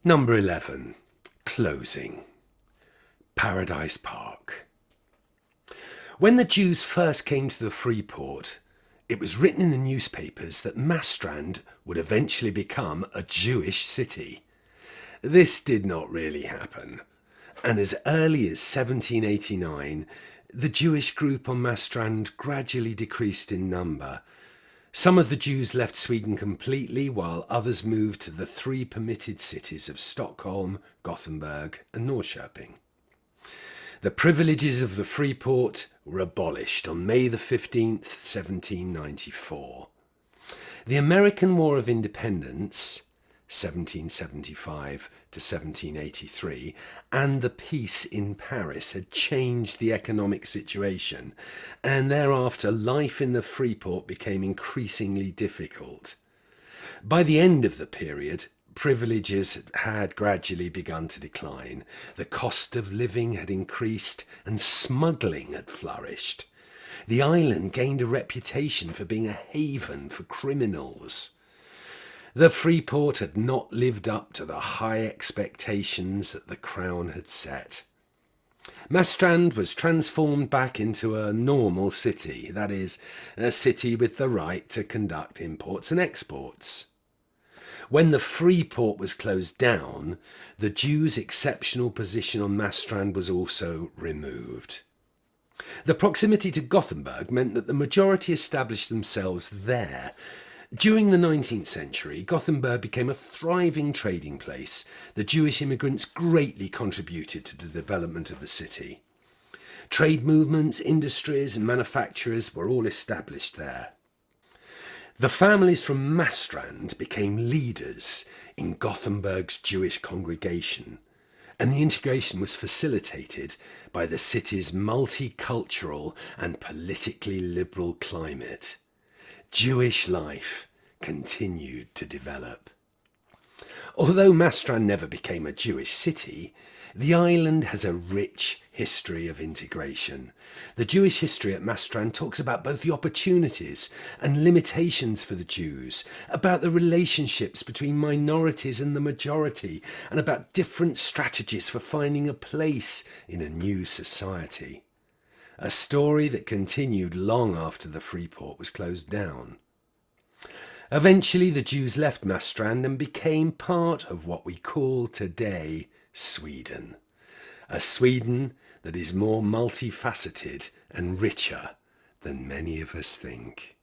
Number 11. Closing. Paradisparken. When the Jews first came to the free port, it was written in the newspapers that Marstrand would eventually become a Jewish city. This did not really happen, and as early as 1789, the Jewish group on Marstrand gradually decreased in number. Some of the Jews left Sweden completely, while others moved to the three permitted cities of Stockholm, Gothenburg and Norrköping. The privileges of the free port were abolished on May the 15th, 1794. The American War of Independence, 1775 to 1783, and the peace in Paris had changed the economic situation, and thereafter life in the free port became increasingly difficult. By the end of the period, privileges had gradually begun to decline. The cost of living had increased and smuggling had flourished. The island gained a reputation for being a haven for criminals. The free port had not lived up to the high expectations that the Crown had set. Marstrand was transformed back into a normal city, that is, a city with the right to conduct imports and exports. When the free port was closed down, the Jews' exceptional position on Marstrand was also removed. The proximity to Gothenburg meant that the majority established themselves there. During the 19th century, Gothenburg became a thriving trading place. The Jewish immigrants greatly contributed to the development of the city. Trade movements, industries and manufacturers were all established there. The families from Marstrand became leaders in Gothenburg's Jewish congregation, and the integration was facilitated by the city's multicultural and politically liberal climate. Jewish life continued to develop. Although Marstrand never became a Jewish city, the island has a rich history of integration. The Jewish history at Marstrand talks about both the opportunities and limitations for the Jews, about the relationships between minorities and the majority, and about different strategies for finding a place in a new society. A story that continued long after the free port was closed down. Eventually, the Jews left Marstrand and became part of what we call today Sweden. A Sweden that is more multifaceted and richer than many of us think.